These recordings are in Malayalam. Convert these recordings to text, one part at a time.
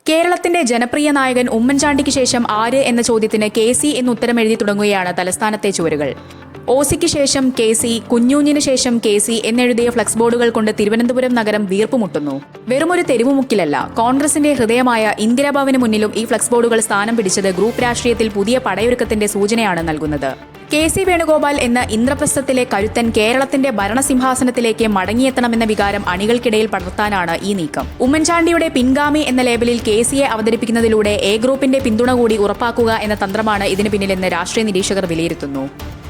കേരളത്തിന്റെ ജനപ്രിയ നായകൻ ഉമ്മൻചാണ്ടിക്ക് ശേഷം ആര് എന്ന ചോദ്യത്തിന് കെ.സി. എന്ന് ഉത്തരമെഴുതി തുടങ്ങുകയാണ് തലസ്ഥാനത്തെ ചുവരുകൾ. ഓസിക്ക് ശേഷം കെ.സി., കുഞ്ഞൂഞ്ഞിന് ശേഷം കെ.സി. എന്നെഴുതിയ ഫ്ലക്സ് ബോർഡുകൾ കൊണ്ട് തിരുവനന്തപുരം നഗരം വീർപ്പുമുട്ടുന്നു. വെറുമൊരു തെരുവുമുക്കിലല്ല, കോൺഗ്രസിന്റെ ഹൃദയമായ ഇന്ദിരാഭവന് മുന്നിലും ഈ ഫ്ലക്സ് ബോർഡുകൾ സ്ഥാനം പിടിച്ചത് ഗ്രൂപ്പ് രാഷ്ട്രീയത്തിൽ പുതിയ പടയൊരുക്കത്തിന്റെ സൂചനയാണ് നൽകുന്നത്. കെ.സി. വേണുഗോപാൽ എന്ന ഇന്ദ്രപ്രസ്ഥത്തിലെ കരുത്തൻ കേരളത്തിന്റെ ഭരണസിംഹാസനത്തിലേക്ക് മടങ്ങിയെത്തണമെന്ന വികാരം അണികൾക്കിടയിൽ പടർത്താനാണ് ഈ നീക്കം. ഉമ്മൻചാണ്ടിയുടെ പിൻഗാമി എന്ന ലേബലിൽ കെ.സിയെ അവതരിപ്പിക്കുന്നതിലൂടെ എ ഗ്രൂപ്പിന്റെ പിന്തുണ കൂടി ഉറപ്പാക്കുക എന്ന തന്ത്രമാണ് ഇതിനു പിന്നിലെന്ന് രാഷ്ട്രീയ നിരീക്ഷകർ വിലയിരുത്തുന്നു.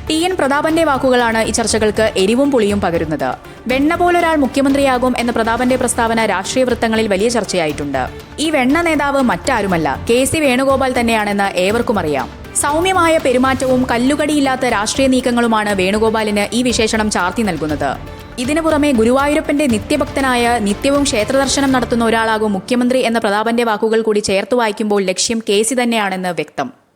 ടി.എൻ. പ്രതാപന്റെ വാക്കുകളാണ് ഈ ചർച്ചകൾക്ക് എരിവും പുളിയും പകരുന്നത്. വെണ്ണ പോലൊരാൾ മുഖ്യമന്ത്രിയാകും എന്ന പ്രതാപന്റെ പ്രസ്താവന രാഷ്ട്രീയ വൃത്തങ്ങളിൽ വലിയ ചർച്ചയായിട്ടുണ്ട്. ഈ വെണ്ണ നേതാവ് മറ്റാരുമല്ല, കെ.സി. വേണുഗോപാൽ തന്നെയാണെന്ന് ഏവർക്കും അറിയാം. സൗമ്യമായ പെരുമാറ്റവും കല്ലുകടിയില്ലാത്ത രാഷ്ട്രീയ നീക്കങ്ങളുമാണ് വേണുഗോപാലിന് ഈ വിശേഷണം ചാർത്തി നൽകുന്നത്. ഇതിനു പുറമെ ഗുരുവായൂരപ്പന്റെ നിത്യഭക്തനായ, നിത്യവും ക്ഷേത്രദർശനം നടത്തുന്ന ഒരാളാകും മുഖ്യമന്ത്രി എന്ന പ്രതാപന്റെ വാക്കുകൾ കൂടി ചേർത്ത് വായിക്കുമ്പോൾ ലക്ഷ്യം കെ.സി. തന്നെയാണെന്ന് വ്യക്തം.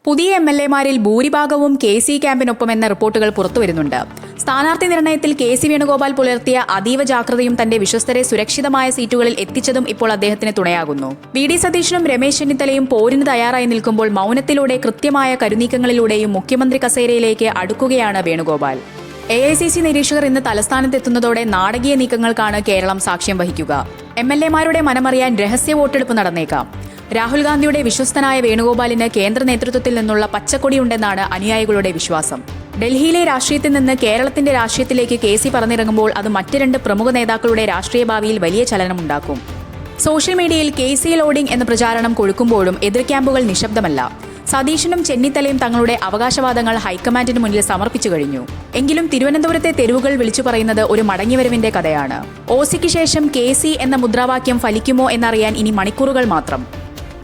പുതിയ എം.എൽ.എമാരിൽ ഭൂരിഭാഗവും കെ.സി. ക്യാമ്പിനൊപ്പമെന്ന റിപ്പോർട്ടുകൾ പുറത്തുവരുന്നുണ്ട്. സ്ഥാനാർത്ഥി നിർണയത്തിൽ കെ.സി. വേണുഗോപാൽ പുലർത്തിയ അതീവ ജാഗ്രതയും തന്റെ വിശ്വസ്തരെ സുരക്ഷിതമായ സീറ്റുകളിൽ എത്തിച്ചതും ഇപ്പോൾ അദ്ദേഹത്തിന് തുണയാകുന്നു. വി.ഡി. സതീശനും രമേശ് ചെന്നിത്തലയും പോരിന് തയ്യാറായി നിൽക്കുമ്പോൾ മൗനത്തിലൂടെ കൃത്യമായ കരുനീക്കങ്ങളിലൂടെയും മുഖ്യമന്ത്രി കസേരയിലേക്ക് അടുക്കുകയാണ് വേണുഗോപാൽ. എ.ഐ.സി.സി. നിരീക്ഷകർ ഇന്ന് തലസ്ഥാനത്തെത്തുന്നതോടെ നാടകീയ നീക്കങ്ങൾക്കാണ് കേരളം സാക്ഷ്യം വഹിക്കുക. എം.എൽ.എമാരുടെ മനമറിയാൻ രഹസ്യ വോട്ടെടുപ്പ് നടന്നേക്കാം. രാഹുൽ ഗാന്ധിയുടെ വിശ്വസ്തനായ വേണുഗോപാലിന് കേന്ദ്ര നേതൃത്വത്തിൽ നിന്നുള്ള പച്ചക്കൊടിയുണ്ടെന്നാണ് അനുയായികളുടെ വിശ്വാസം. ഡൽഹിയിലെ രാഷ്ട്രീയത്തിൽ നിന്ന് കേരളത്തിന്റെ രാഷ്ട്രീയത്തിലേക്ക് കെ.സി. പറന്നിറങ്ങുമ്പോൾ അത് മറ്റ് രണ്ട് പ്രമുഖ നേതാക്കളുടെ രാഷ്ട്രീയ ഭാവിയിൽ വലിയ ചലനമുണ്ടാക്കും. സോഷ്യൽ മീഡിയയിൽ കെ.സി. ലോഡിംഗ് എന്ന പ്രചാരണം കൊഴുക്കുമ്പോഴും എതിർ ക്യാമ്പുകൾ നിശബ്ദമല്ല. സതീശനും ചെന്നിത്തലയും തങ്ങളുടെ അവകാശവാദങ്ങൾ ഹൈക്കമാൻഡിന് മുന്നിൽ സമർപ്പിച്ചു കഴിഞ്ഞു. എങ്കിലും തിരുവനന്തപുരത്തെ തെരുവുകൾ വിളിച്ചു പറയുന്നത് ഒരു മടങ്ങിവരവിന്റെ കഥയാണ്. ഓസിക്ക് ശേഷം കെ.സി. എന്ന മുദ്രാവാക്യം ഫലിക്കുമോ എന്നറിയാൻ ഇനി മണിക്കൂറുകൾ മാത്രം.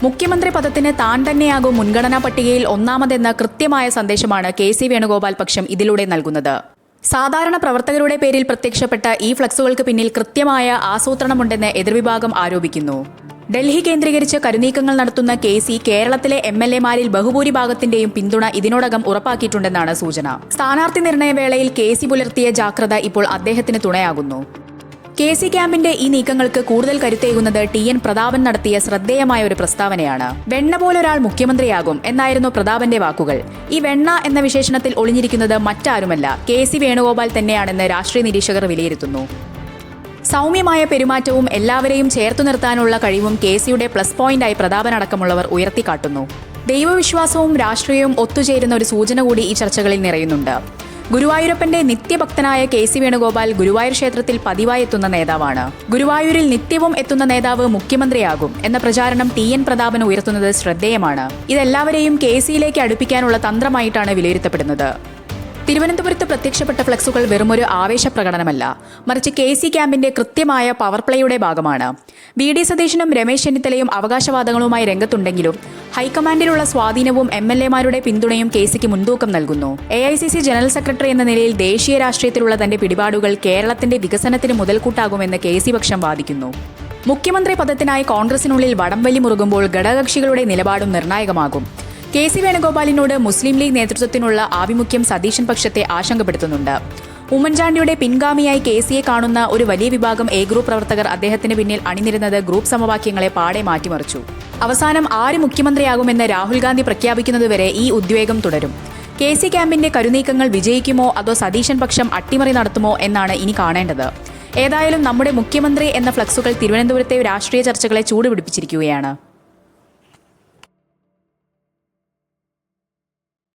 മുഖ്യമന്ത്രി പദത്തിന് താൻ തന്നെയാകും മുൻഗണനാ പട്ടികയിൽ ഒന്നാമതെന്ന കൃത്യമായ സന്ദേശമാണ് കെ.സി. വേണുഗോപാൽ പക്ഷം ഇതിലൂടെ നൽകുന്നത്. സാധാരണ പ്രവർത്തകരുടെ പേരിൽ പ്രത്യക്ഷപ്പെട്ട ഈ ഫ്ലക്സുകൾക്ക് പിന്നിൽ കൃത്യമായ ആസൂത്രണമുണ്ടെന്ന് എതിർവിഭാഗം ആരോപിക്കുന്നു. ഡൽഹി കേന്ദ്രീകരിച്ച് കരുനീക്കങ്ങൾ നടത്തുന്ന കെ.സി. കേരളത്തിലെ എം.എൽ.എമാരിൽ ബഹുഭൂരിഭാഗത്തിന്റെയും പിന്തുണ ഇതിനോടകം ഉറപ്പാക്കിയിട്ടുണ്ടെന്നാണ് സൂചന. സ്ഥാനാർത്ഥി നിർണയവേളയിൽ കെ.സി. പുലർത്തിയ ജാഗ്രത ഇപ്പോൾ അദ്ദേഹത്തിന് തുണയാകുന്നു. കെ.സി. ക്യാമ്പിന്റെ ഈ നീക്കങ്ങൾക്ക് കൂടുതൽ കരുത്തേകുന്നത് ടി.എൻ. പ്രതാപൻ നടത്തിയ ശ്രദ്ധേയമായ ഒരു പ്രസ്താവനയാണ്. വെണ്ണ പോലൊരാൾ മുഖ്യമന്ത്രിയാകും എന്നായിരുന്നു പ്രതാപന്റെ വാക്കുകൾ. ഈ വെണ്ണ എന്ന വിശേഷണത്തിൽ ഒളിഞ്ഞിരിക്കുന്നത് മറ്റാരുമല്ല, കെ.സി. വേണുഗോപാൽ തന്നെയാണെന്ന് രാഷ്ട്രീയ നിരീക്ഷകർ വിലയിരുത്തുന്നു. സൗമ്യമായ പെരുമാറ്റവും എല്ലാവരെയും ചേർത്തു നിർത്താനുള്ള കഴിവും കെ.സിയുടെ പ്ലസ് പോയിന്റായി പ്രതാപനടക്കമുള്ളവർ ഉയർത്തിക്കാട്ടുന്നു. ദൈവവിശ്വാസവും രാഷ്ട്രീയവും ഒത്തുചേരുന്ന ഒരു സൂചന കൂടി ഈ ചർച്ചകളിൽ നിറയുന്നുണ്ട്. ഗുരുവായൂരപ്പന്റെ നിത്യഭക്തനായ കെ.സി. വേണുഗോപാൽ ഗുരുവായൂർ ക്ഷേത്രത്തിൽ പതിവായി എത്തുന്ന നേതാവാണ്. ഗുരുവായൂരിൽ നിത്യവും എത്തുന്ന നേതാവ് മുഖ്യമന്ത്രിയാകും എന്ന പ്രചാരണം ടി.എൻ. പ്രതാപൻ ഉയർത്തുന്നത് ശ്രദ്ധേയമാണ്. ഇതെല്ലാവരെയും കെ.സിയിലേക്ക് അടുപ്പിക്കാനുള്ള തന്ത്രമായിട്ടാണ് വിലയിരുത്തപ്പെടുന്നത്. തിരുവനന്തപുരത്ത് പ്രത്യക്ഷപ്പെട്ട ഫ്ലക്സുകൾ വെറുമൊരു ആവേശപ്രകടനമല്ല, മറിച്ച് കെ.സി. ക്യാമ്പിന്റെ കൃത്യമായ പവർ പ്ലേയുടെ ഭാഗമാണ്. വി.ഡി. സതീശനും രമേശ് ചെന്നിത്തലയും അവകാശവാദങ്ങളുമായി രംഗത്തുണ്ടെങ്കിലും ഹൈക്കമാൻഡിലുള്ള സ്വാധീനവും എം.എൽ.എമാരുടെ പിന്തുണയും കെ.സിക്ക് മുൻതൂക്കം നൽകുന്നു. എ.ഐ.സി.സി. ജനറൽ സെക്രട്ടറി എന്ന നിലയിൽ ദേശീയ രാഷ്ട്രീയത്തിലുള്ള തന്റെ പിടിപാടുകൾ കേരളത്തിന്റെ വികസനത്തിന് മുതൽക്കൂട്ടാകുമെന്ന് കെ.സി. പക്ഷം വാദിക്കുന്നു. മുഖ്യമന്ത്രി പദത്തിനായി കോൺഗ്രസിനുള്ളിൽ വടംവലി മുറുകുമ്പോൾ ഘടകകക്ഷികളുടെ നിലപാടും നിർണായകമാകും. കെ.സി. വേണുഗോപാലിനോട് മുസ്ലിം ലീഗ് നേതൃത്വത്തിനുള്ള ആഭിമുഖ്യം സതീശൻ പക്ഷത്തെ ആശങ്കപ്പെടുത്തുന്നുണ്ട്. ഉമ്മൻചാണ്ടിയുടെ പിൻഗാമിയായി കെ.സിയെ കാണുന്ന ഒരു വലിയ വിഭാഗം എ ഗ്രൂപ്പ് പ്രവർത്തകർ അദ്ദേഹത്തിന് പിന്നിൽ അണിനിരുന്നത് ഗ്രൂപ്പ് സമവാക്യങ്ങളെ പാടെ മാറ്റിമറിച്ചു. അവസാനം ആര് മുഖ്യമന്ത്രിയാകുമെന്ന് രാഹുൽ ഗാന്ധി പ്രഖ്യാപിക്കുന്നതുവരെ ഈ ഉദ്വേഗം തുടരും. കെ.സി. ക്യാമ്പിന്റെ കരുനീക്കങ്ങൾ വിജയിക്കുമോ അതോ സതീശൻ പക്ഷം അട്ടിമറി നടത്തുമോ എന്നാണ് ഇനി കാണേണ്ടത്. ഏതായാലും നമ്മുടെ മുഖ്യമന്ത്രി എന്ന ഫ്ലക്സുകൾ തിരുവനന്തപുരത്തെ രാഷ്ട്രീയ ചർച്ചകളെ ചൂടുപിടിപ്പിച്ചിരിക്കുകയാണ്.